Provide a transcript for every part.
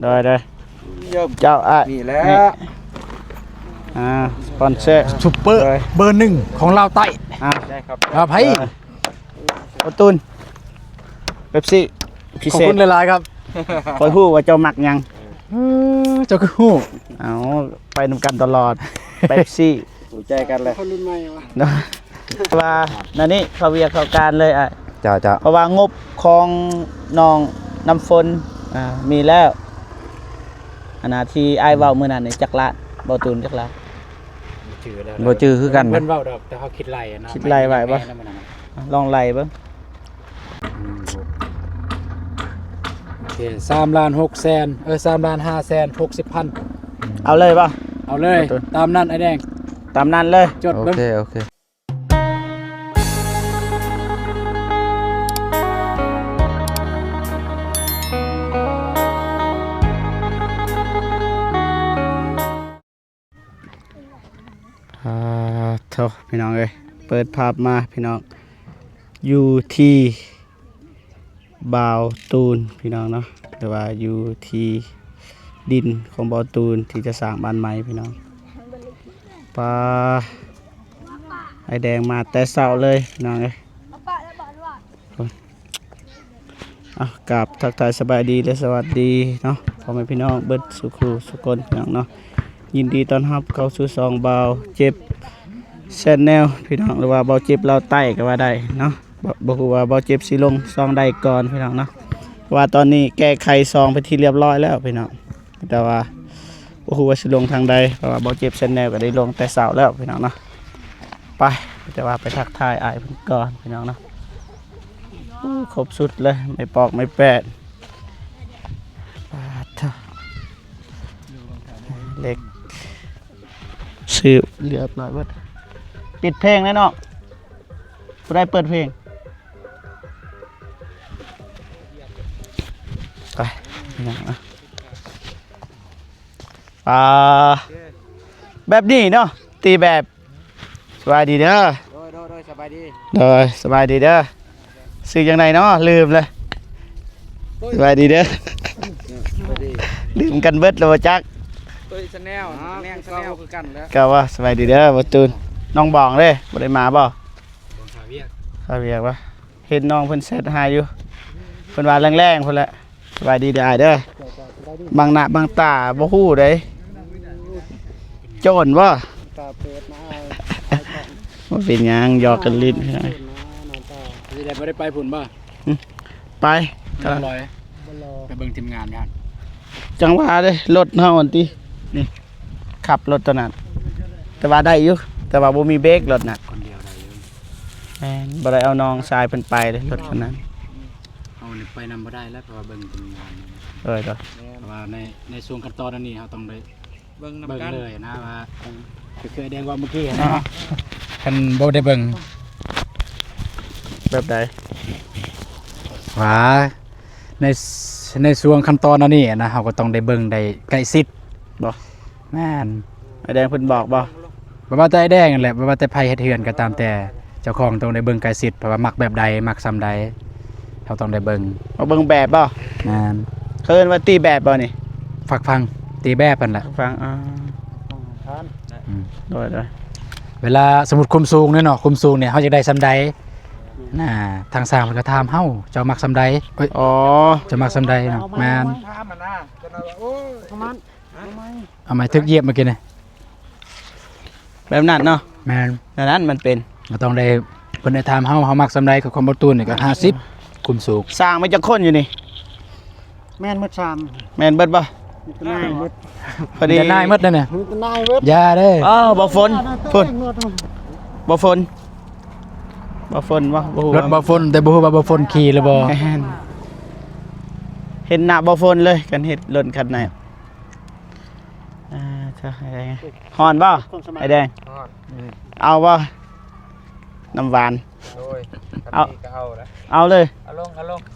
ได้เจ้านี่แหละสปอนเซอร์ซุปเปอร์เบอร์หนึ่งของลาวใต้ได้ครับครับไพ่โอตุนเป๊ปซี่พิขอบ เศษคุณหลายๆครับคอยพูดว่าเจ้ามักยังเจ้าคือฮู้เอาไปนำกันตลอดเป๊ปซี่รู้ใจกันเลยคนรุ่นใหม่วะว่านั่นนี่เขาเวียเข้าการเลยจ้าเพราะว่างบของน้องน้ำฝนมีแล้วอันที่ไอ้เว้ามื้อนั้นนี่จักรละบ่ตูนจักรละบ่จื้อคือกันเพิ่นเว้าดอกแต่เขาคิดไล่นะคิดไล่ไว้บ่ลองไล่เบิ่งโอเค3,600,000 3,560,000เอาเลยป่ะเอาเลยตามนั้นไอ้แดงตามนั้นเลยจดเบิ่งโอเคโถพี่น้องเอ้ยเปิดภาพมาพี่น้องอยู่ที่บ่าวตูนพี่น้องเนาะหรือว่าอยู่ที่ดินของบ่าวตูนที่จะสร้างบ้านใหม่พี่น้องปลาไอแดงมาแต่เช้าเลยพี่น้องเอ้ยกับทักทายสบายดีและสวัสดีเนาะพ่อแม่พี่น้องเบิดสุขสุขคนพี่น้องเนาะยินดีต้อนรับเข้าสู่ซองบ่าวเจ็บแชนแนลพี่น้องหรือว่าบ่าวเจ็บเราใต้ก็ว่าได้เนาะบ่ฮู้ว่าบ่าวเจ็บสิลงซองใดก่อนพี่น้องเนาะว่าตอนนี้แก้ไขซองไปที่เรียบร้อยแล้วพี่น้องแต่ว่าบ่ฮู้ว่าสิลงทางใดเพราะว่าบ่าวเจ็บแชนแนลก็ได้ลงแต่เช้าแล้วพี่น้องเนาะไปแต่ว่าไปทักทายอ้ายเพิ่นก่อนพี่น้องเนาะครบสุดเลยไม่ปอกไม่แปดเล็กซื้อเรียบร้อยเบิดปิดเพลงแล้วเนาะผู้ได้เปิดเพลงไปนะแบบนี้เนาะตีแบบสบายดีเด้อโดยสบายดีสบายดีเด้อซื้อยังไงเนาะลืมเลยสบายดีเด้อลืมกันเบิดแล้วจักชาแนลคือกันแล้วก็ว่าสบายดีเด้อบ่ตูนน้องบองเด้บ่ได้มาบ่ข้าเวียกวะเห็นน้องเพิ่นเซตหาอยู่เพิ่นว่าแรงๆพุ่นแหละสบายดีเด้อเด้อบางหน้าบางตาบ่ฮู้เด้โจรบ่ตาเปิดมาบ่เป็นหยังหยอกกันลิ้นสิได้บ่ได้ไปพุ่นบ่ไปกำลังลอยไปเบิ่งทีมงานกันจังหวะเด้รถเฮาอันตินี่ขับรถตัวนั้นแต่ว่าได้อยู่แต่ว่าบ่มีเบรกรถน่ะคนเดียวได้อยู่แม่นบ่ได้เอาน้องชายเพิ่นไปเลยรถคันนั้นเอานี่ไปนำบ่ได้แล้วเพราะว่าเบิ่งทีมงานเด้อเพราะว่าในช่วงขั้นตอนนี้เฮาต้องได้เบิ่งเลยนะว่าคือแดงว่าเมื่อกี้นะคันบ่ได้เบิ่งแบบใดว่าในช่วงขั้นตอนนี้นะเฮาก็ต้องได้เบิ่งได้ใกล้ชิดบ่แม่นไอแดงเพิ่นบอกบ่ว่าแต่ไอ้แดงนั่นแหละว่าแต่ไผเฮ็ดเฮือนก็ตามแต่เจ้าของต้องได้เบิ่งใกล้ชิดเพราะว่ามักแบบใดมักซ้ำใดเฮาต้องได้เบิ่งมาเบิ่งแบบบ่แม่นเคิ้นว่าตีแบบบ่นี่ฟังตีแบบนั่นแหละฟังโดยเวลาสมมุติคุมสูงเนาะคุมสูงเนี่ยเฮาจะได้ซ้ำใดทางสร้างเพิ่นก็ถามเฮาเจ้ามักซ้ำใดอ๋อเจ้ามักซ้ำใดเนาะแม่นเอาไม้ทึกเหยียบเมื่อกี้นี่แบบนั้นเนาะแม่นดังนั้นมันเป็นก็ต้องได้เพิ่นได้ถามเฮามักซ้ำใดกับความบ่ตูนนี่ก็50คุมสูงสร้างมันจะคนอยู่นี่แม่นหมด3แม่นเบิดบ่นายหมดพอดีนายหมดเด้อเนี่ยนายหมดอย่าเด้อบ่ฝนบ่ฝนบ่ฮู้รถบ่ฝนแต่บ่ฮู้ว่าบ่ฝนขี่หรือบ่เห็นหน้าบ่ฝนเลยกันเฮ็ดรถคันไหนใช่ฮ้อนบ่ไอ้แดงเอาบ่น้ำหวานเอาเลย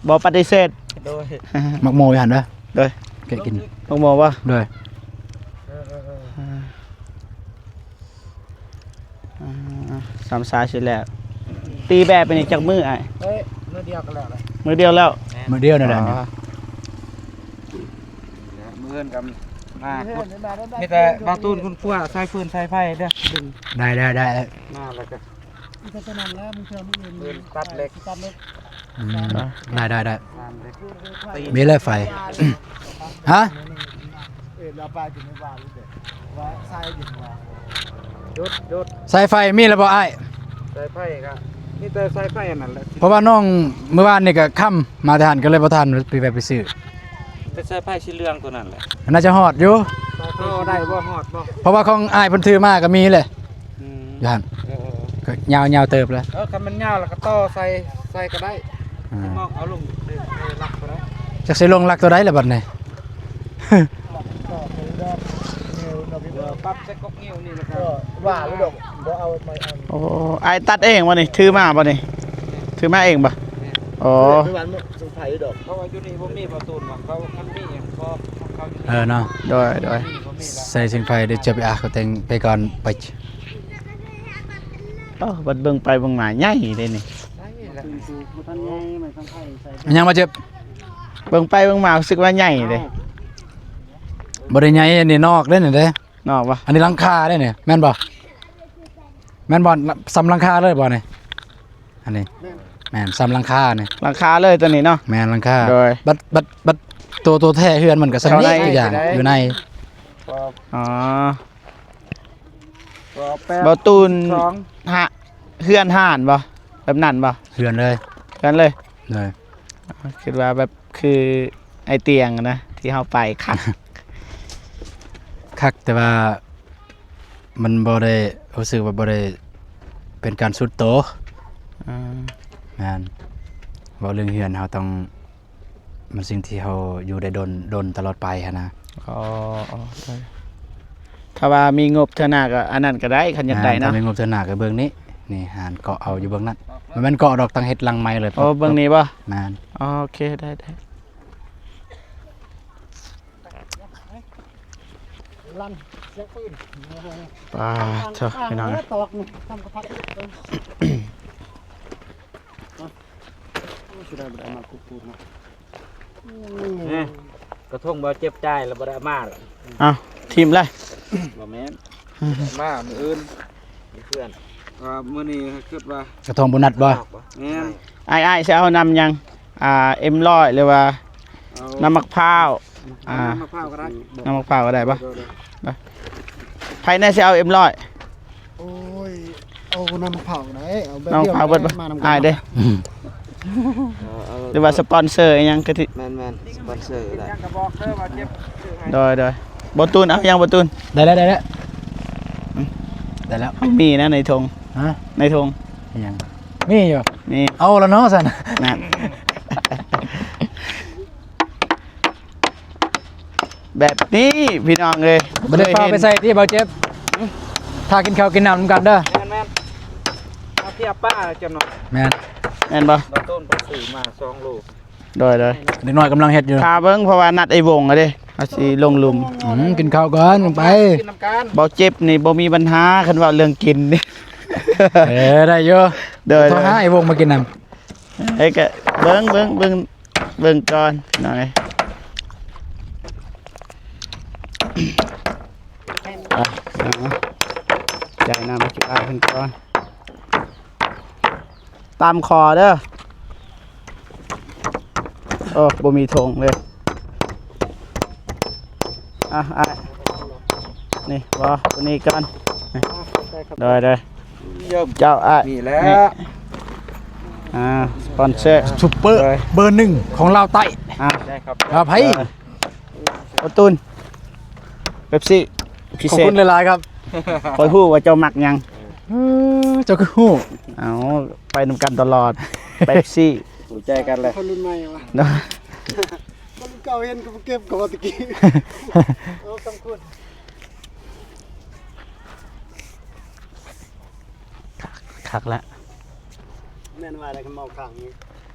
บ่ปฏิเสธมักโมยหั่นเด้อโดยแกกินมักโมบ่โดยสามสายสิแล้วตีแบบเป็นจักมือไอ้มือเดียวกันแล้วมือเดียวแล้วมือเดียวนั่นแหละม มือเฮือนกับมามีแต่บางตูนคุณขั้วใส่ฟืนใส่ไฟเด้อดึง ได้ มาแล้วก็ตัดเล็ก ได้ น้ำเล็ก มีเลยไฟ ฮะ ยุด สายไฟมีแล้วบ่อ้าย ใส่ไฟก็มีแต่ใส่ไฟอันนั้นแหละ เพราะว่าน้องเมื่อวานนี่ก็ค่ำมาทานก็เลยบ่ทันไปซื้อ เป็นใส่ไฟสีเหลืองตัวนั้นแหละ น่าจะฮอดอยู่ เข้าได้บ่ฮอดบ่ เพราะว่าของอ้ายเพิ่นถือมาก็มีเลยอยู่หั่นก็ยาวเติบแล้ว คันมันยาวแล้วก็ต่อใส่ก็ได้มองเอาลงลักก็ได้ จักสิลงรักตัวใดล่ะบัดนี้ ปรับใส่กกนิ้วนี่แล้วก็ ว่าลูกดอกบ่เอาไม่เอา โอ้ไอตัดเองวะนี่ถือมาบ่นี่ถือมาเองบ่อ๋อ ไม่หวานสุไผ่ดอก เพราะว่าอยู่นี่บ่มีประตูว่าเขาคันมีหยังพอเขาอยู่ เนาะ โดย บ่มี ใส่สิงไฟเดี๋ยวจะไปอาก็แต่งไปก่อนไป บัดเบิ่งไปเบิ่งมาใหญ่เลยนี่ ยังมาเจ็บ เบิ่งไปเบิ่งมารู้สึกว่าใหญ่เลย บ่ได้ใหญ่อันนี้นอกเด้นี่เด้ นอกปะ อันนี้หลังคาเด้นี่แม่นบ่ซ้ำหลังคาเลยบ่นี่อันนี้แม่นซ้ำหลังคานี่ ราคาเลยตัวนี้เนาะ แม่นหลังคา โดย บัดตัวแท้เฮือนมันก็สำ เท่าไหร่ นี้ทุกอย่างอยู่ใน อ๋อ แป๊บ บ่ตูน สอง หะเฮือนห่านบ่แบบนั้นบ่ เฮือนเลย กันเลย เลย คิดว่าแบบคือไอเตียงนะที่เฮาไปคัก คักแต่ว่ามันบ่ได้รู้สึกว่าบ่ได้เป็นการสุดโตะ อ่า แม่นเว้าเรื่องเฮือนเฮาต้องมันสิ่งที่เฮาอยู่ได้ดนตลอดไปหันนะ อ๋อได้ถ้าว่ามีงบเท่าหน้าก็อันนั้นก็ได้คันอยากได้เนาะ ถ้ามีงบเสนาก็เบิ่งนี้นี่หานเกาะเอาอยู่เบิ่งนั้นมันแม่นเกาะดอกตั้งเฮ็ดลังไม้เลย โอ้เบิ่งนี้บ่ แม่น อ๋อโอเคได้ ลั่นเสียงปืน ป้าเถอะพี่น้อง ตอกนี่ทำกระพัดสุดได้บ่ได้มาคุกๆนะ กระทงบ่เจ็บใจแล้วบ่ได้มาหรอก เอาทีมเลย บ่แม่นมามื้ออื่นมีเพื่อนมื้อนี้คิดว่าก ระทงบ่นัดบ่ แม่น ไอ้สิเอานำยังM100หรือว่าน้ำมะพร้าว น้ำมะพร้าวก็ได้ น้ำมะพร้าวก็ได้ปะ เดี๋ยว ภายในสิเอา M100 โอ้ยเอาน้ำเผาไหนเอาแบบ น้ำมะพร้าวเบิดปะอ้ายเด้หรือว่าสปอนเซอร์อิหยังก็ที่ แม่นสปอนเซอร์ได้ยังก็บอกเด้อว่าเจ็บชื่อให้ โดยบ่ตูนเอายังบ่ตูน ได้แล้วได้แล้วได้แล้ว มีนะในธง ฮะ ในธง อิหยังมีอยู่ นี่ เอาแล้วเนาะซั่น นั่นแบบนี้พี่น้องเอ้ย บ่ได้ฟ้าไปใส่ที่เบาเจ็บถ้ากินข้าวกินน้ำนำกันเด้อ แม่นเอาเทียบป้าจังหน่อย แม่น แม่นบ่ เราต้นเพิ่นซื้อมา2โล โดย เด็กน้อยกำลังเฮ็ดอยู่ พาเบิ่งเพราะว่านัดไอ้วงอะเด้เอาสิลงหลุม กินข้าวก่อนลงไป กินน้ำกัน บ่เจ็บนี่บ่มีปัญหาคันว่าเรื่องกินนี่ ได้อยู่ โดย โทรหาไอ้วงมากินน้ เอ้ยก็เบิ่งก่อนหน่อยใจน้ำมาจุฬาเพิ่นก่อนตามคอเด้อโอ้บ่มีธงเลยนี่บ่ตัวนี้ก่อนนี่ได้ เยี่ยม เจ้านี่แหละ สปอนเซอร์ ำซุปเปอร์เบอร์1ของลาวใต้ ได้ครับ ครับไผ ประตูนเป๊ปซี่พิ ขอบ เศษ คุณหลายๆครับ คอยฮู้ว่าเจ้ามักหยัง เจ้าคือฮู้ เอาไปนำกันตลอด เป๊ปซี่ ถูกใจกันเลย คนรุ่นใหม่วะ เนาะ คนรุ่นเก่าเห็นก็เก็บกับตะกี้เอาต้องพูด คักละ แม่นว่าอะไรกันเมาข้างนี้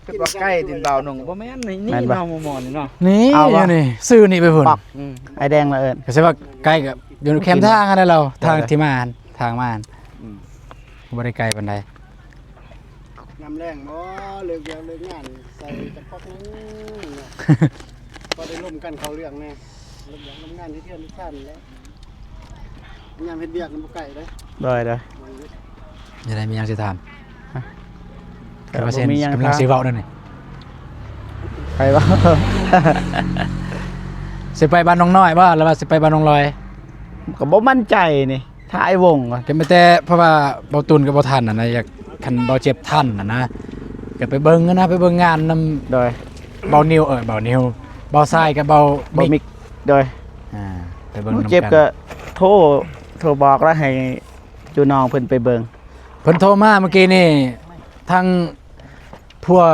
คิดว่าใกล้ดินเบาหนุ่งบ่แม่นนี่เนาะหมอนี่เนาะ นี่ เอาวะ นี่ซื้อนี่ไปพุ่น ปักไอแดงละเอิญ ก็ใช่ว่าใกล้กับอยู่แคมป์ทางอะไรเราทางที่มาทางมาบ่ได้ไกลปานใด น้ำแรงบ่เลิกเรียนเลิกงานใส่ตะปอกนึงพอได้ร่วมกันเขาเรื่องแน่ ทำงานที่เที่ยวที่สั้นแล้วงานเฮ็ดเบียกมันบ่ไกลเลย ได้ จะได้มีหยังสิถาม แต่ แต่ว่า บ่ เซ็น มีหยัง กำลังสิเว้านั่นนี่ ไปบ่ สิไปบ้านน้องน้อยบ่แล้วว่าสิไปบ้านน้องลอย ก็บ่มั่นใจนี่ท้ายวงก่อน ก็ไม่แต่เพราะว่าเบาตุนกับเบาทันน่ะนะอยากคันเบาเจ็บทันน่ะนะก็ไปเบิ่งนะไปเบิ่งงานนำ โดย เบานิวเบานิวเบาทรายกับเบา บ่มิกโดย ไปเบิ่งนำ เจ็บ กัน ก็โทรบอกแล้วให้จูน้องเพิ่นไปเบิ่ง เพิ่นโทรมาเมื่อกี้นี่ทางพวก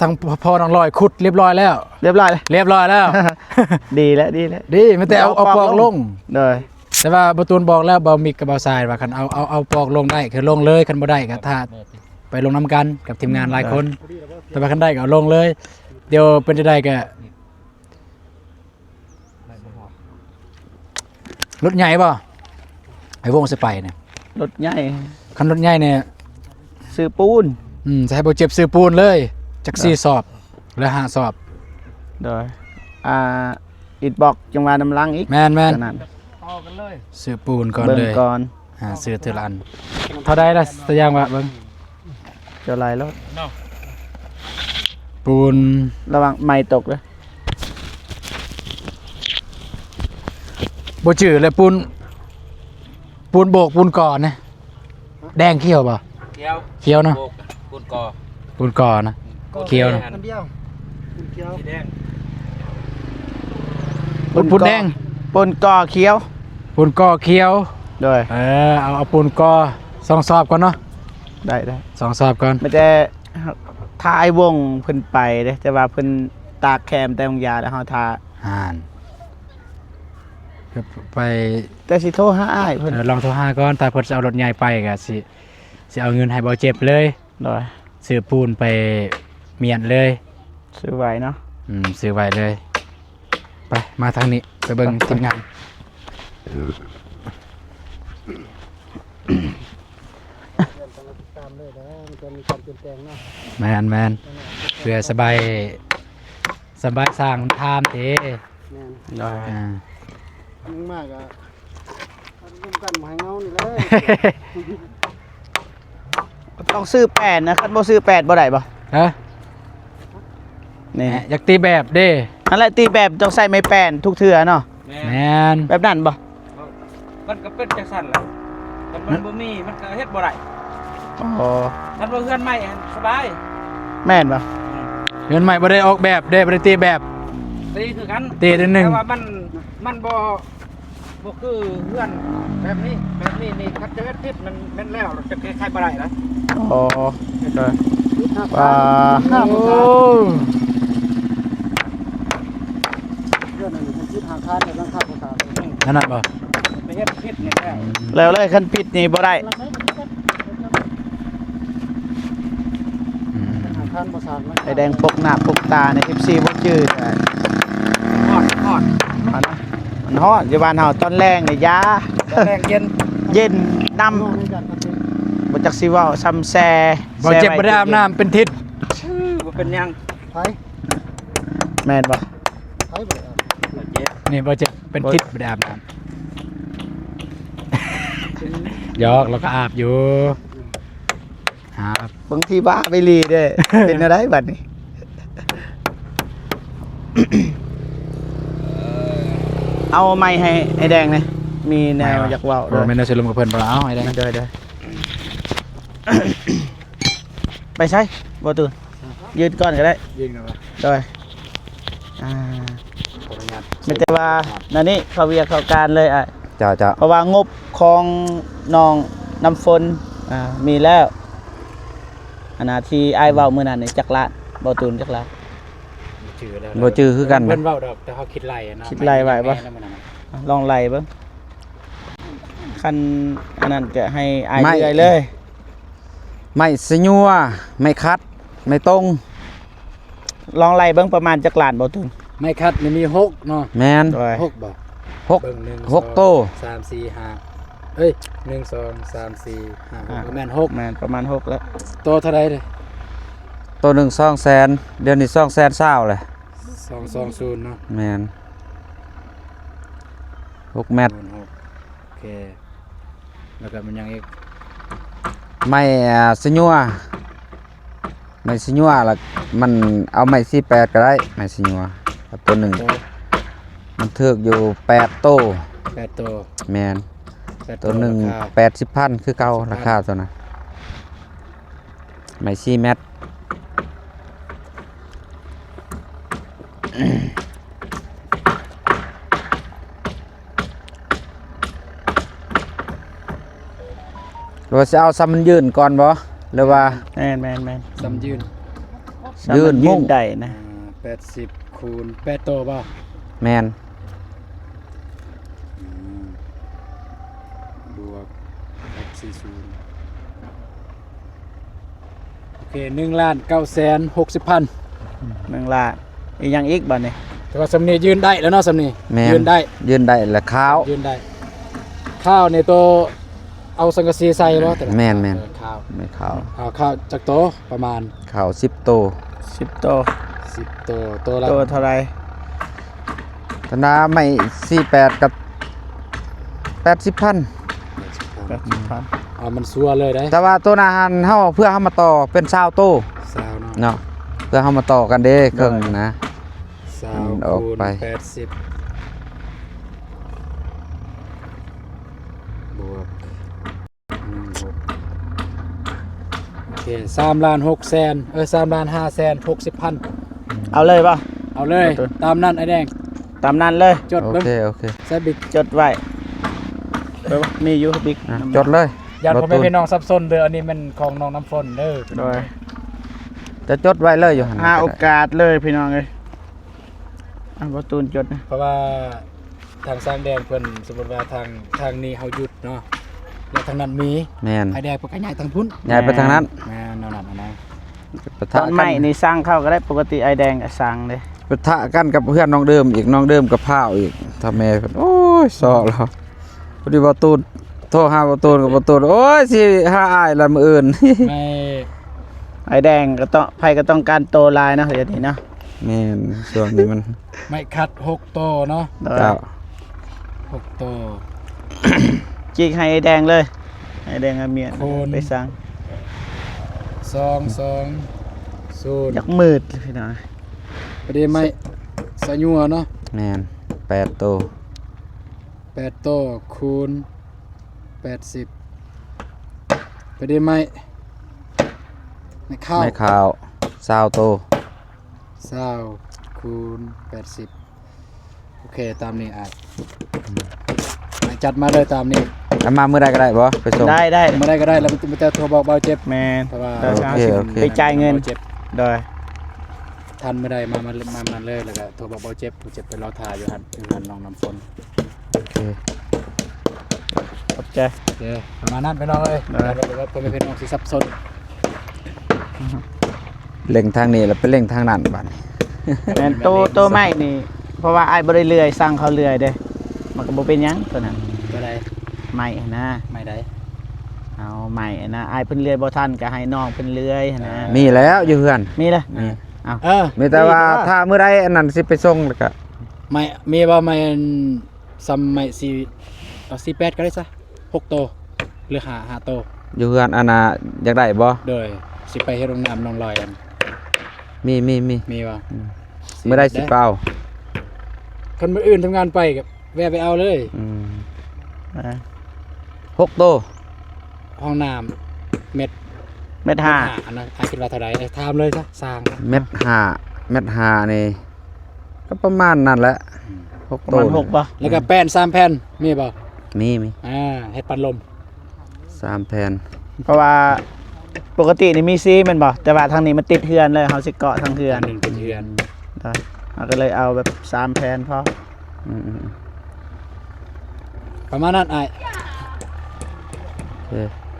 ทางพ่อน้องลอยขุดเรียบร้อยแล้ว เรียบร้อยเลย เรียบร้อยแล้ว ดีแล้ว ดีไม่แต่เอาปอกลง โดย แต่ว่าเบาตุนบอกแล้วเบามิกกับเบาทรายว่าคันเอาปอกลงได้คือลงเลยคันบ่ได้ก็ถ้าไปลงนํกันกับทีมงานหลายคน แต่ว่าคันได้ก็เอาลงเลย เดี๋ยวเป็นจะได้ก็รถใหญ่ป่ะไอ้วงสิไปเนี่ย รถใหญ่ คันรถใหญ่เนี่ย ซื้อปูน จะให้บ่เจ็บซื้อปูนเลยจัก4สอบและ5สอบ โดยอิดบอกจังหวะน้ำลังอีก แม่น ขนาด ซื้อปูนก่อน เบิ่ง เลย ก่อน ซื้อทีละอันเท่าใดล่ะตะยางว่าเบิ่ง เจ้าลายรถ ปูน ระวังไม้ตกเลย บ่จื้อเลยปูนโบกปูนก่อนนะแดงเขียวป่ะ เขียว เขียวเนาะ โบกปูนกอ ปูนก่อนนะเขียวเนาะ อันเดียวคุณเขียว สีแดง ปูนแดง ปูนกอเขียว ปูนก่อเขียว โดย เอาปูนก่อ2สอบก่อนเนาะ ได้ 2สอบก่อน ไม่แต่ท้ายวงเพิ่นไปเด้แต่ว่าเพิ่นตากแคมแต่งยาแล้วเฮาทา อ่านไป แต่สิโทรหาอ้ายเพิ่น ลองโทรหาก่อนแต่เพิ่นจะเอารถใหญ่ไปก็สิเอาเงินให้บ่เจ็บเลย โดย ซื้อปูนไปเมียนเลย ซื้อไว้เนาะ ซื้อไว้เลย ไปมาทางนี้ไปเบิ่งทีมงาน ตามเลยนะมันจะมีการเปลี่ยนแปลงเนาะ แมนเพื่อสบายสร้างทามเด้ แม่น โดย มึงมากอ่ะร่วมกันมาให้เงานี่เลย ต้องซื้อแปดนะคันบ่ซื้อแปดบ่ได้บ่ ฮะ นี่ อยากตีแบบเด้ นั่นแหละตีแบบต้องใส่ไม้แป้นทุกเทื่อเนาะ แมน แบบนั้นบ่ มันก็เป็นจังซั่นแหละมันบ่มีมันก็เฮ็ดบ่ได้ อ๋อ ถ้าบ่เฮือนใหม่สบาย แม่นบ่ เงินใหม่บ่ได้ออกแบบเด้บ่ได้ตีแบบ ตีคือกัน ตีนิดนึง แต่ว่ามันบ่คือเฮือนแบบนี้นี่คัดจะเฮ็ดผิดมันแม่นแล้วจะแก้ไขบ่ได้นะ อ๋อโดย ว่า ว่า โอ้ เรื่องนั้นมันคิดหาคานแต่ต้องค่าภาษา นั่นน่ะบ่ ไปเฮ็ดผิดนี่แล้ว แล้วเลยคันผิดนี่บ่ได้ หาคานภาษา ไอแดงปกหน้าปกตาใน FC บ่จื้อแต่ ฮอด มันฮ้อนอยู่บ้านเฮาตอนแรงนี่ยา ตอนแรกเย็น เย็นน้ น้องในการพัฒนา ำบ่จักสิเว้าซ้ำแซ่ บ่เจ็บบ่ได้อาบน้ำเป็นทิศ บ่เป็นหยัง ไผ แม่นบ่ ไผบ่ได้ เจ็บ นี่บ่เจ็บเป็นทิศบ่ได้อาบน้ำหยอกเราก็อาบอยู่อาบบ างทีบ้าไปลีเด้ เป็นอะไรบัดนี้ เอาไม้ให้ไอ้แดงเลยมีแนวอยากเว้า โอ้แม่นได้สิลมกับเพิ่นบ่เอาให้ได้ เด้อเด้อ ไปใช้บ่ตื่นยืนก่อนก็ได้ ยิงนะว่า โดยไม่แต่ว่านั่นนี่เขาเวียกเขาการเลยอ่ะ จ้า เพราะว่างบของน้องน้ำฝนมีแล้วอันนาที่ไอ้ายเว้ามื้อนั้นนี่จักละบ่ตูนจักละ บ่จื้อคือกัน เพิ่นเว้าดอกแต่เฮาคิดไล่นะ คิดไล่ไว้บ่ ลองไล่เบิ่งคันอันนั้นก็ให้อ้ายเรื่อยเลย ไม่สยัวไม่คัดไม่ตรง ลองไล่เบิ่งประมาณจักล้านบ่ตูน ไม่คัดนี่มี6เนาะ แมน โดย 6บ่ หก เบิ่งหนึ่ง หกโต สอง3 4 5เอ้ย1 2 3 4 5ประมาณ6 แม่นประมาณ6แล้ว โตเท่าใดเด้ ตัวหนึ่ง200,000เดี๋ยวนี้200,000เศร้าเลย 220เนาะ แมน 6 เมตร คูณ6โอเคแล้วก็มันยังอีก ไม้สญัวไม้สญัวแล้วมันเอาไม้48ก็ได้ไม้สญัวกับตัวหนึ่ง โต มันเทือกอยู่8โต 8โต แมน 8 ตัวหนึ่ง ราคา 80,000คือเก่าราคาตัวนั้นไม้4 เมตรหรือว่าจะเอาซ้ำมันยืนก่อนบ่หรือว่า แม่น ซ้ำยืน ยืนมุ่ง ได้นะ 80คูณ8โตบ่ แมน บวก640โอเค1,960,000 1 ล้านอีกอยังอีกบัดนี้ แต่ว่าสำนียืนได้แล้วเนาะสำนี แมน ยืนได้ ยืนได้และขาว ยืนได้ ข้าวในโตะเอาสังกะสีใส่บ่แต่ละ แม่น ข้าว ไม่ขาว ข้าวจากโตะประมาณ ขาว10โต 10โต 10โตะโตะละ โตเท่าไหร่ ธนาไม่48กับ80,000 80,000 เอามันซัวเลยได้ แต่ว่าตัวนาหันเฮาเพื่อเฮามาต่อเป็น20โต สาวเนาะ เนาะเพื่อเฮามาต่อกันเด้เครื่องนะ สาว มันออก คูณ ไป 80บวก16โอเค3,600,0003,560,000 เอาเลยป่ะ เอาเลย เอาตัว ตามนั้นไอ้แดง ตามนั้นเลย จด โอ เบิ่ง เคโอเค ใส่บิ๊ก จดไว้เบิ่งมีอยู่บิ๊ก อ่ะจดเลย ญาติ บ่ ผม ตู ไม่ น เป็นน้องซับซ้อนเด้ออันนี้มันของน้องน้ำฝนเด้อ โดย จะจดไว้เลยอยู่หั่น หาโอกาสเลยพี่น้องเอ้ยบ่ตูนจดนะ เพราะว่าทางสร้างแดงเพิ่นสมมุติว่าทางนี้เฮาหยุดเนาะแล้วทางนั้นมี แม่น ไอ้แดงเพิ่นก็ย้ายทางพุ่น ย้ายไปทางนั้น แม่นนั่นน่ะนะ ปะ ต ทะ อน กั ใหม่นี่สร้างเข้าก็ได้ปกติไอแดงก็สั่งเลย ปะทะกันกับเพื่อนน้องเดิมอีกน้องเดิมกับพร้าวอีกถ้าแม่เพิ่นโอ้ยซอแล้วพอดีบ่ตูนโทรหาบ่ตูนกับบ่ตูนโอ้ยสิหาอ้ายละมื้ออื่น ไม่ ไอแดงก็ต้องไผก็ต้องการโตลายเนาะเดี๋ยวนี้เนาะ แม่นช่วงนี้มัน ไม่คัด6โตเนาะ โดย เจ้า 6โต จิกให้ไอแดงเลยไอแดงเอาเมียน โคน ไปสั่ง 220 อยากมืดพี่น้อง ประเดี๋ยวไม่สะยัวเนาะ แม่น8โต 8โตคูณ80ประเดี๋ยวไม่ข้าว ไม่ขาว20โต 20คูณ80โอเคตามนี้อ่ะจัดมาเลยตามนี้ แล้วมามื้อใดก็ได้บ่ไปส่ง ได้ มาได้ก็ได้แล้วมันจะโทรบอกเบาเจ็บ แมน เพราะว่า แต่เช้า โอเค สิ โอเค ไปจ่ายเงิน บาเจ็บ โดย ทันไม่ได้มาเลยแล้วก็โทรบอกเบาเจ็บไปรอถ่ายอยู่หันน้องน้ำฝน โอเค ขอบใจ โอเคประมาณนั้นไปน้องเอ้ย ได้ แล้วก็เพื่อนเป็นน้องสิซับซ้อน เล็งทางนี้แล้วไปเล็งทางนั้นบัดนี้ แมนโตใหม่นี่ เพราะว่าไอ้ายบ่ได้เลื่อยสั่งเขาเลื่อยเด้มันก็บ่เป็นหยังตัวนั้น ก็ได้ ใหม่นะ ไม่ได้ เอาใหม่นะไอ้ายเพิ่นเลื่อยบ่ทันก็ให้น้องเพิ่นเลื่อยนะ มีแล้วอยู่เฮือน มีเลย มี เอา มีแต่ว่าถ้ามื้อใดอันนั้นสิไปส่งแล้วก็ ไม่มีบ่ไม่ซ้ำไม่48ก็ได้ซะ6โตหรือ5โต อยู่เฮือนอันน่ะอยากได้บ่ โดยสิไปเฮ็ดโรงน้ำน้องลอยกัน มี มีบ่ มื้อใดสิเปล่า คนมื้ออื่นทำงานไปกับแวะไปเอาเลย เอา 6โต ห้องน้ำเม็ด เม็ดห้า อันนั้นคิดว่าเท่าไหร่ถามเลยซะสร้าง เม็ดห้าเม็ดห้านี่ก็ประมาณนั้นแหละ6 ประ โต มาณ6บ่ แล้วก็แป้น3แผ่นมีบ่ มี เฮ็ดปัดลม 3แผ่น เพราะว่าปกตินี่มีซีแม่นบ่แต่ว่าทางนี้มันติดเฮือนเลยเฮาสิเกาะทางเฮือ อั น นหนึงเป็นเรือน ได้เราก็เลยเอาแบบ3แผ่นพอ อืม ประมาณนั้นอ้าย โอเค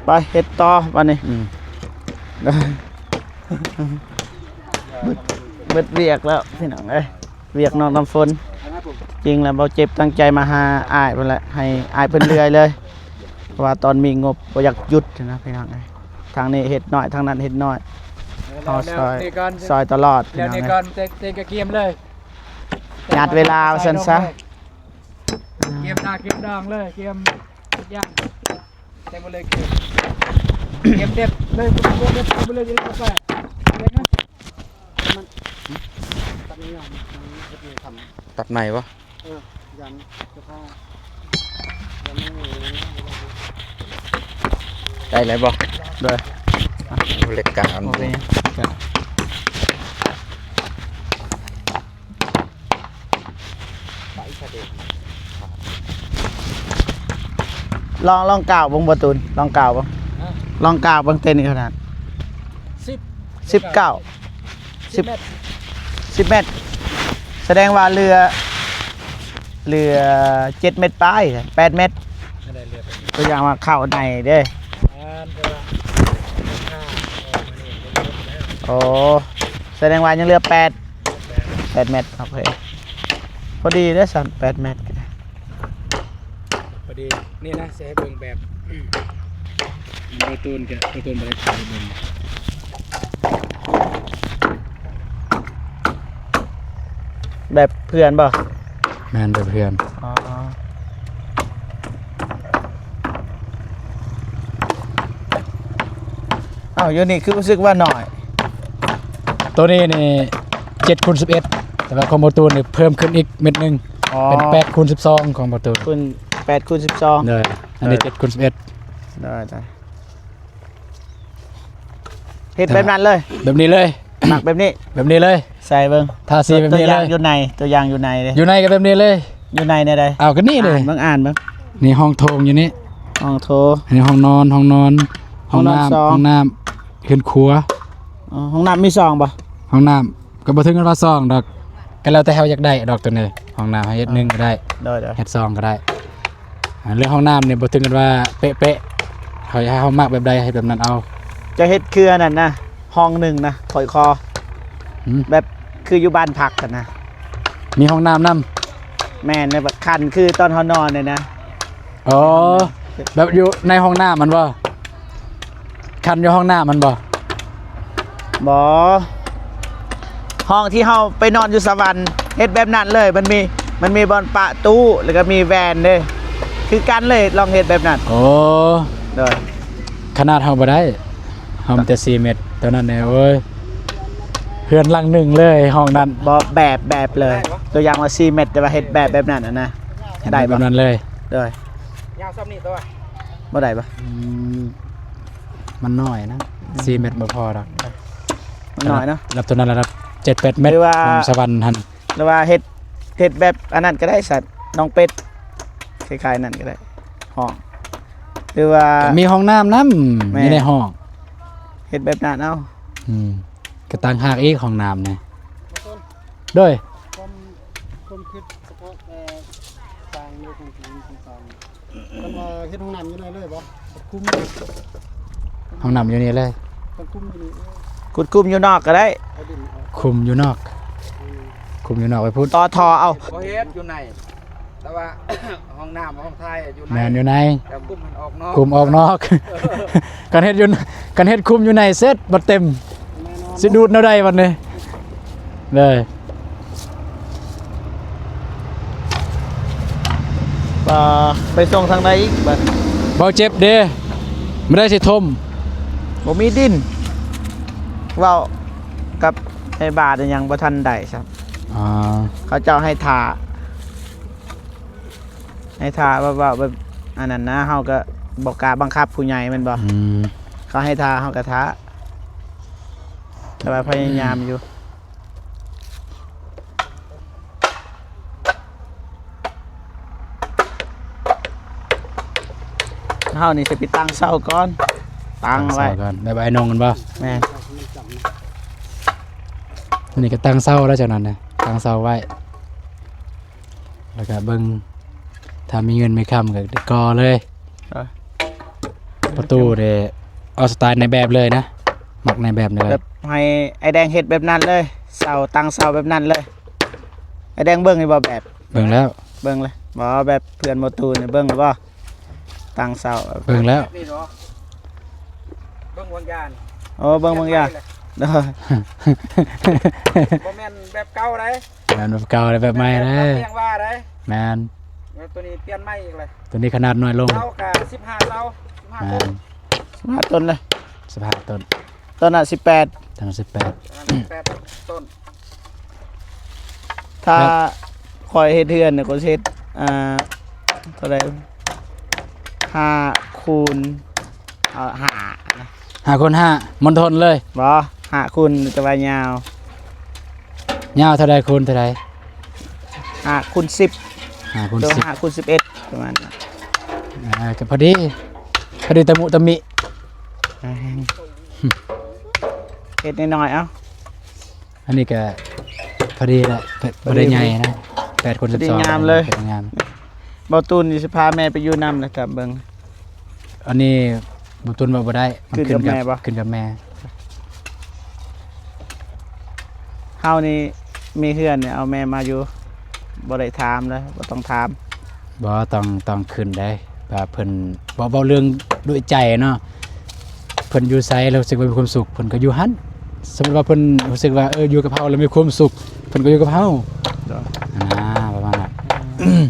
ไปเฮ็ดต่อวันนี้ อืม เบิดเวียกแล้วพี่น้องเอ้ยเวียกน้องน้ำฝนจริงแล้วเบาเจ็บตั้งใจมาหาอ้ายเพิ่นแหละให้อ้ายเพิ่นเลื่อยเลยเพราะว่าตอนมีงบบ่อยากหยุดนะพี่น้องเอ้ยทางนี้เฮ็ดน้อยทางนั้นเฮ็ดน้อยเอาซอยตลอดพี่ แล้ว น้อง นี่ เอ้ย ก่อนเตะกระเกียมเลย ยัดเวลาว่าซั่นซะ เกมดาเกมดังเลยเกมทุกอย่างเต็มหมดเลยเกมเด็ดเลยคุณผู้ชมเด็ดไปเลยกาแฟเลยนะ ตัดนี้อ่ะมันจะทำ ตัดใหม่วะ ยันจะผ้ายันไม่ ได้เลยบ่ ด้วย เล็กกลาง โอเคลองกล่าวบงประตูนลองกล่าวบ้างลองกล่าวบางเต้นขนาด 19 10 เมตร แสดงว่าเรือ7 เมตรปลาย8 เมตร ตัวอย่างว่าเข้าในเด้โอ้แสดงว่ายังเรือ8 เมตรโอเคพอดีเด้อสัน8 เมตร พอดีนี่นะเสียเบิ่งแบบประตูนกับประตูนบริษัทเบิ่ง แบบเพื่อนบ่ แมนเพื่อน อ๋ออ้าวอยู่นี่คือรู้สึกว่าหน่อย ตัวนี้นี่7x11แต่ว่าของประตูนนี่เพิ่มขึ้นอีกเม็ดนึง อ๋อ เป็น8x12ของประตูน คุณ8 คูณ 12 เลยอันนี้7x11 ได้เฮ็ดแบบนั้นเลย แบบนี้เลย หมักแบบนี้ แบบนี้เลย ใส่เบิ่ง ทาสีแบบ ตัว นี้ อ เล ย่าง ย อยู่ในตัวอย่างอยู่ในเลย อยู่ในกับแบบนี้เลย อยู่ในใด เอาก็นี่เลย อ่านเบิ่ง นี่ห้องโถงอยู่นี่ ห้องโถ อันนี้ห้องนอนห้องนอน ห้องนอนสอง ห้องน้ำขึ้นครัว อ๋อห้องน้ำมี2บ่ ห้องน้ำก็บ่ถึงกันว่า2ดอกก็แล้วแต่เฮาอยากได้ดอกตัวนี้ห้องน้ำให้เฮ็ดหนึ่งก็ได้ เด้อ เฮ็ด2ก็ได้เรื่องห้องน้ำเนี่ยบ่ถึงกันว่าเป๊ะๆเขาให้เฮามักแบบใดให้แบบนั้นเอา จะเฮ็ดคืออันนั้นนะห้องหนึ่งนะถอยคอ หืม แบบคืออยู่บ้านพักกันนะ มีห้องน้ำนํ แม่นในแบบคันคือตอนเฮานอนเนี่ยนะ อ๋อแบบอยู่ในห้องน้ำมันบ่คันอยู่ห้องน้ำมันบ่ บ่ห้องที่เฮาไปนอนอยู่สวรรค์เฮ็ดแบบนั้นเลยมันมีบอนปะตู้แล้วก็มีแวนเด้คือกันเลยลองเฮ็ดแบบนั้น โอ้ เด้อ ขนาดเฮาบ่ได้เฮามีแต่4เมตรเท่านั้นแหละโอ้ยเฮือนหลังหนึ่งเลยห้องนั้น บ่แบบเลย ตัวอย่างว่า4เม็ดแต่ว่าเฮ็ดแบบนั้นนะได้ แบ บ่ บนั้นเลย เด้อย าวซ้ำนี่ตัว บ่ได้บ่ มันน้อยนะ4เมตรบ่พอดอก มันน้อยเนาะ รับตัวนั้นระดับ7-8เมตร หรือว่า ของสวรรค์หั่น หรือว่าเฮ็ดแบบอันนั้นก็ได้สัตว์น้องเป็ดคล้ายๆนั่นก็ได้ห้องหรือว่า มีห้องน้ำนำ แม่ มีในห้อง เฮ็ดแบบนั้นเอา ก็ต่างหากอีกห้องน้ำนี่ด้วย ความคิดเฉพาะสร้างเรื่องของผีของสร้างมันมาเฮ็ดห้องน้ำอยู่ไหนเลยบ่คุ้ม ห้องน้ำอยู่นี่เลย ต้องคุ้มอยู่นี่ กุดคุมอยู่นอกก็ได้ เอาดินออก คุมอยู่นอกคุมอยู่นอกไปพูด ต่อทอเอา บ่เฮ็ดอยู่ในแต่ว่า ห้องน้ำห้องไทยอยู่ใน แมนอยู่ใน แต่กุ้มมันออกนอก คุมออกนอก กันเฮ็ดอยู่กันเฮ็ดคุมอยู่ในเสร็จบ่เต็ม แน่นอน สิดูดแนวใดวันนี้เลย ไปส่งทางใดอีกบัด บ่เจ็บเด้ไม่ได้สิทม บ่มีดินเว้ากับไอ้บาทยังบ่ทันได้ครับ อ่า เขาเจ้าให้ทาว่าแบบอันนั้นนะเฮาก็บ่กล้าบังคับผู้ใหญ่แมันบ่ เขาให้ทาเฮาก็ท้าแต่ว่าพยายามอยู่เฮานี่สิไปตั้งเสาก่อนตั้งไว้ เศร้ากันแบบไอ้นงกันบ่ แม่น อันนี้ก็ตั้งเศร้าแล้วจากนั้นนะตั้งเศร้าไว้แล้วก็เบิ่งถ้ามีเงินไม่ค้ำก็ก่อเลยประตูเด้เอาสไตล์ในแบบเลยนะมักในแบบนี้เล แบ ย บให้ไอ้แดงเฮ็ดแบบนั้นเลยเสาตั้งเสาแบบนั้นเลยไอ้แดงเบิ่งนี่บ่แบบ เบิ่งแล้ว เบิ่งเลยบ่แบบเพื่อนโมตูนนี่เบิ่งบ่ตั้งเสา เบิ่งแล้ว นี่เนาะเบิ่งวางยาน โอ้เบิ่งอย่างเด้อ บ่แม่นแบบเก่าได้ แมนแบบเก่าเลยแบบใหม่เลย เรียงว่าได้ แมน แ แล้วตัวนี้เปลี่ยนใหม่อีกเลย ตัวนี้ขนาดน้อยลง เสากับ15เสา15 แม่ ต้น น 15ต้นเลย 15ต้น ต้นน่ะ18 ต้น18 8ต้น ถ้าคอยเฮ็ดเทือนเนี่ยก็เฮ็ดเท่าไหร่5คูณ5นะ 5 คน 5มณฑลเลย บ่5คูณจะว่ายาวย าวเท่าใดคูณเท่าใด 5คูณ10 5คูณ ตัว 10 5คูณ11ประมาณนั้น ก็พอดีตะมุตะมิ เฮ็ดน้อยๆเอ้า อันนี้ก็พอดีแหละบ่ได้ใหญ่นะ8คน พอดี 12 งามเลย งาม บ่ตูนสิพาแม่ไปอยู่นำนะครับเบิ่ง อันนี้บ่ตุนบ่ได้มัน ขึ้นกับแม่ปะ ขึ้นกับแม่ เฮานี่มีเฮือนเนี่ยเอาแม่มาอยู่บ่ได้ถามเลยบ่ต้องถาม บ่ต้องขึ้นได้ว่าเพิ่นบ่เว้าเรื่องด้วยใจเนาะเพิ่นอยู่ไสแล้วรู้สึกว่ามีความสุขเพิ่นก็อยู่หั่นสมมุติว่าเพิ่นรู้สึกว่าอยู่กับเฮาแล้วมีความสุขเพิ่นก็อยู่กับเฮาประมาณนั้น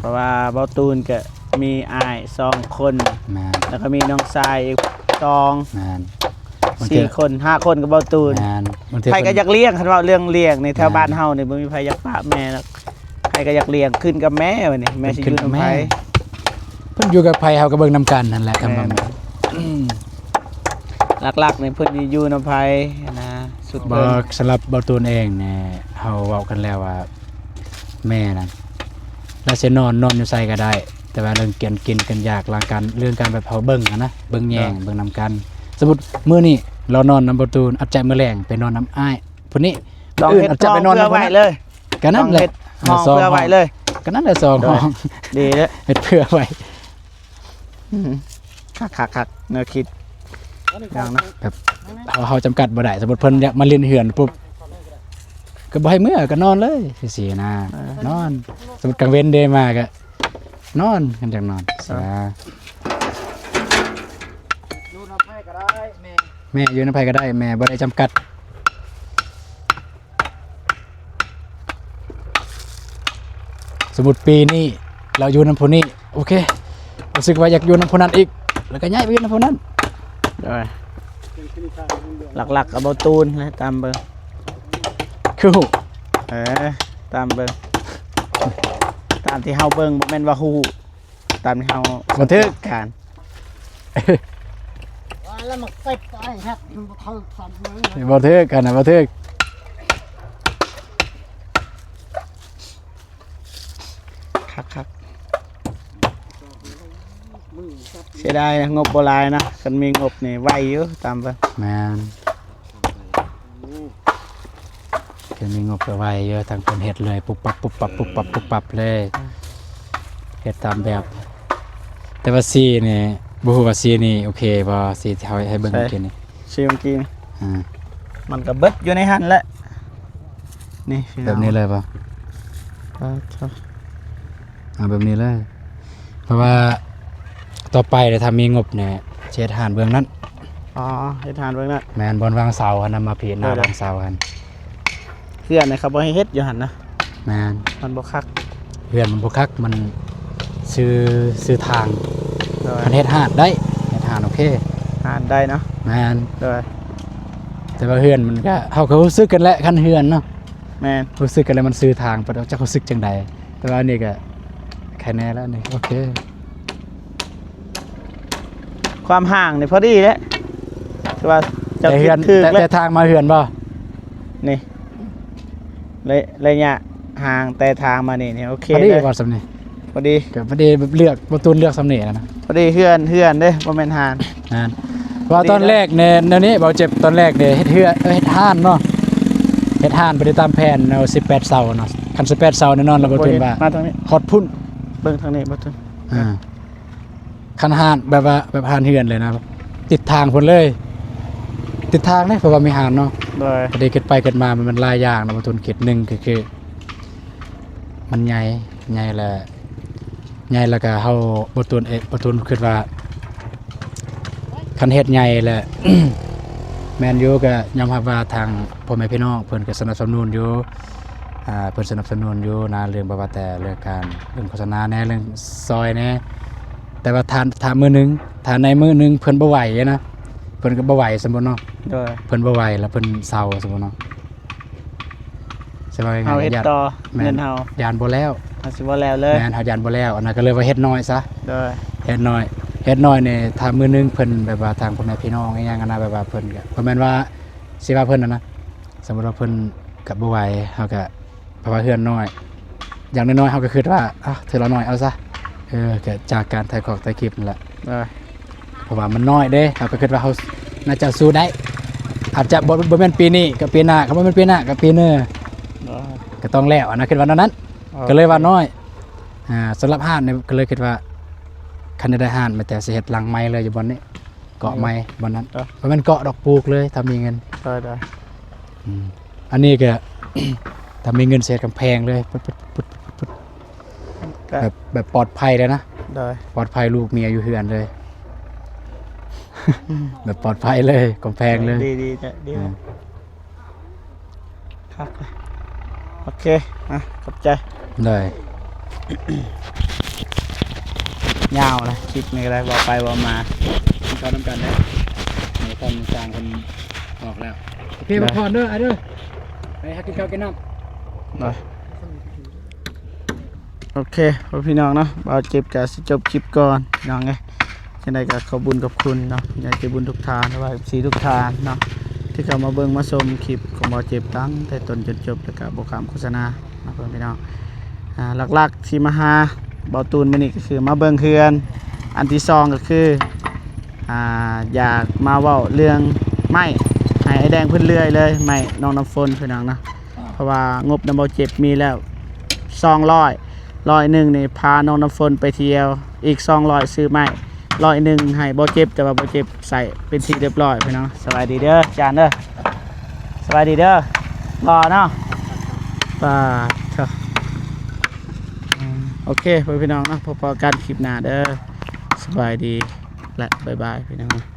เพราะว่าเบาตูนก็มีอ้าย2คน แม่น แล้วก็มีน้องชายอีก แม่น 4คน5คนกับเบาตูน แม่นบางที ใครก็ เพิ่น อยากเลี้ยงคันว่าเรื่องเลี้ยงในแถว อ่า บ้านเฮานี่บ่มีใครอยากฝากแม่หรอกใครก็อยากเลี้ยงขึ้นกับแม่บัดนี้แม่สิอยู่นำไผ เพิ่นอยู่กับไผเฮาก็เบิ่งนํกันนั่นแหละคำว่า แม่น หลักๆนี่เพิ่นสิอยู่นำไผนะสุด บ่ เบิ่ง สำหรับเบาตูนเองเนี่ยเฮาเว้ากันแล้วว่าแม่นั่นเราสินอนอยู่ไสก็ได้ แต่ว่าเรื่องกินกันยากเรื่องการแบบเฮาเบิ่งอะนะเบิ่งแยงเบิ่งนํกัน สมมุติมื้อนี้เรานอนนำเบาตูนอัดใจมื้อแลงไปนอนน้ำอ้ายพุ่นนี้ ต้อง มื้ออื่น เฮ็ด อัดใจ ห้อง ไปนอน เพื่อ นำ ไว้ พุ่น เลย ก็นั่นแหละ ห้องเพื่อไว้เลย ก็นั่นแหละสองห้อง ดีเด้อ เฮ็ดเพื่อไว้ คักๆๆแนวคิดอย่างนะ เฮาจำกัดบ่ได้สมมุติเพิ่นอยากมาเล่นเหือนปุ๊บก็บ่ให้มื้อก็นอนเลยสินะนอนสมมุติกลางเว้นเดมาก็นอนกันจังนอนซะ ดูน้ำให้ก็ได้แม่ แม่อยู่ในไผก็ได้แม่บ่ได้จำกัดสมมุติปีนี้เราอยู่นำผู้นี้โอเครู้สึกว่าอยากอยู่นำผู้นั้นอีกแล้วก็ย้ายไปอยู่นำผู้นั้น โดยหลักๆกับเบาตูนนะตามเบิ่ง คือฮู้ ตามเบิ่งตามที่เฮาเบิ่งบ่แม่นว่าฮู้ตามที่เฮา บันทึก การ แล้วมันเต็บไอ้ครับมันบ่เข้าซ้ำเลยนะ บ่ทึกกันนะบ่ทึก คักๆเสียดายนะงบบ่หลายนะคันมีงบนี่ไวอยู่ตามเบิ่ง แม่นคือมีงบเอาไว้เยอะทางคนเฮ็ดเลยปุ๊บปั๊บปุ๊บปั๊บปุ๊บปั๊บปุ๊บปั๊บเลยเฮ็ดตามแบบ แต่ว่าซีนี่บ่ฮู้ว่าซีนี่โอเคบ่ซีที่เฮาให้เบิ่งเมื่อกี้นี่ สิเมื่อกี้นี่ อ่า มันก็เบิดอยู่ในหันแหละนี่พี่ แบบนี้เลยบ่ ครับ แบบนี้เลย เพราะว่าต่อไปเนี่ยถ้ามีงบเนี่ยสิเฮ็ดหานเบื้องนั้น อ๋อเฮ็ดทานเบิ่งน่ะ แม่นบนวางเสาหั่นนำมาผิดหน้าวางเสาหั่น เพื่อนนะครับบ่ให้เฮ็ดอยู่หั่นนะ แม่น มันบ่คัก เพื่อนมันบ่คักมันซื้อทาง โดย คันเฮ็ดหาดได้เฮ็ดหาดโอเค ทานได้เนาะ แม่น โดย แต่ว่าเฮือนมันก็เฮาก็รู้สึกกันแหละคันเฮือนเนาะ แม่น รู้สึกกันแล้วมันซื้อทางปะจะรู้สึกจังใดแต่ว่านี่ก็แค่แน่แล้วนี่โอเค ความห่างนี่พอดีแล้วคือว่าจะ แต่ คิ เฮื ด อน ถึก แต่ แล้ว ทางมาเฮือนบ่ นี่ระยะห่างแต่ทางมานี่โอเค พอดี เลย บ่สำนี่ พอดี ก็พอดีแบบเลือกบ่ตูนเลือกสำนี่แล้วนะ พอดีเฮือนเด้บ่แม่นหาน นั่นว่าตอนแรกเนี่ยแนวนี้เบาเจ็บตอนแรกเนี่ยเฮ็ดเฮือเฮ็ดห่านเนาะเฮ็ดห่านไปได้ตามแผนเอา18เสาเนาะคัน18เสาแน่นอนเราบ่ตูนว่า มาทางนี้ ฮอดพุ่น เบิ่งทางนี้บ่ถึง คันห่านแบบว่าแบบห่านเฮือนเลยนะติดทางพุ่นเลย ติดทางเลยเพราะว่ามีห่านเนาะ โดย พอดีเกิดไปเกิดมามันหลายอย่างนะบ่ตูนเกิดหนึงก็คือมันใหญ่แล้วก็เฮาบ่ตูนคิดว่าคันเฮ็ดใหญ่แหละ แม่นอยู่ก็ยอมรับว่าทางพ่อแม่พี่น้องเพิ่นก็สนับสนุนอยู่ เพิ่นสนับสนุนอยู่นะเรื่องบ่ว่าแต่เรื่องการเรื่องโฆษณาแน่เรื่องซอยแน่แต่ว่าทานมื้อหนึงทานในมื้อหนึงเพิ่นบ่ไหวนะเพิ่นก็บ่ไหวสมมุติเนาะ โดย เพิ่นบ่ไหวแล้วเพิ่นเศร้าสมมุติเนาะใช่ว่า เฮาเฮ็ดต่อเงินเฮา ยานบ่แล้ว เฮาสิบ่แล้วเลย แม่นเฮายานบ่แล้วอันนั้นก็เลยว่าเฮ็ดน้อยซะ โดย เฮ็ดน้อยนี่ถ้ามื้อหนึงเพิ่นแบบว่าทางพ่อแม่พี่น้องอีหยังอะนะแบบว่าเพิ่นก็บ่แม่นว่าสิว่าเพิ่นนะสมมุติว่าเพิ่นก็บ่ไหวเฮาก็เพราะว่าเฮือนน้อยอย่างน้อยๆเฮาก็คิดว่าเทื่อละน้อยเอาซะก็จากการถ่ายของถ่ายคลิปนั่นแหละ โดย เพราะว่ามันน้อยเด้เฮาก็คิดว่าเฮาน่าจะสู้ได้อาจจะบ่แม่นปีนี้ก็ปีหน้าก็บ่แม่นปีหน้าก็ปีหน้า โดย ก็ต้องแล้วอันนั้นคิดว่านั้นก็เลยว่าน้อยสำหรับห้านเนี่ยก็เลยคิดว่าคันได้ห้านมาแต่สิเฮ็ดหลังไม้เลยอยู่บนนี้เกาะไม้บนนั้นเพราะมันเกาะดอกปลูกเลยถ้ามีเงิน โดย อันนี้ก็ ถ้ามีเงินเสียกำแพงเลยปุ๊ดก็ๆแบบปลอดภัยเลยนะ โดย ปลอดภัยลูกเมียอยู่เฮือนเลย แบบปลอดภัยเลยกำแพงเลย ดีๆจ้ะดีครับโอเคขอบใจ เลย ยาวเลยคลิปนี้ก็ได้บอกไปบอกมา เข้าน้ำกันแล้วในตอนกลางคนออกแล้วโอเคมาพรเด้อเด้อไปหากินข้าวกินน้ำ ได้โอเคพ่อพี่น้องเนาะบ่าวเจ็บจะจบคลิปก่อนพี่น้องไงจะได้ก็ขอบุญกับคุณเนาะอยากจะบุญทุกทานว่าสีทุกทานเนาะที่เข้ามาเบิ่งมาชมคลิปของบ่าวเจ็บตั้งแต่ต้นจนจบแล้วก็บ่ขามโฆษณานะพ่อพี่น้องหลักๆที่มาหาบ่าวตูนมื้อนี้ก็คือมาเบิ่งเฮือนอันที่2ก็คืออยากมาเว้าเรื่องไม้ให้ไอ้แดงเพิ่นเลื่อยเลยไม้น้องน้ำฝนพี่น้องนะเพราะว่างบน้ำบ่าวเจ็บมีแล้ว200 100นี่พาน้องน้ำฝนไปเที่ยวอีก200ซื้อไม้100ให้บ่เจ็บแต่ว่าบ่เจ็บใส่เป็นที่เรียบร้อยพี่น้องสบายดีเด้อจานเด้อสบายดีเด้อรอเนาะป่าเถอะโอเคพี่น้องเนาะพบกันคลิปหน้าเด้อสบายดีและบ๊ายบายพี่น้อง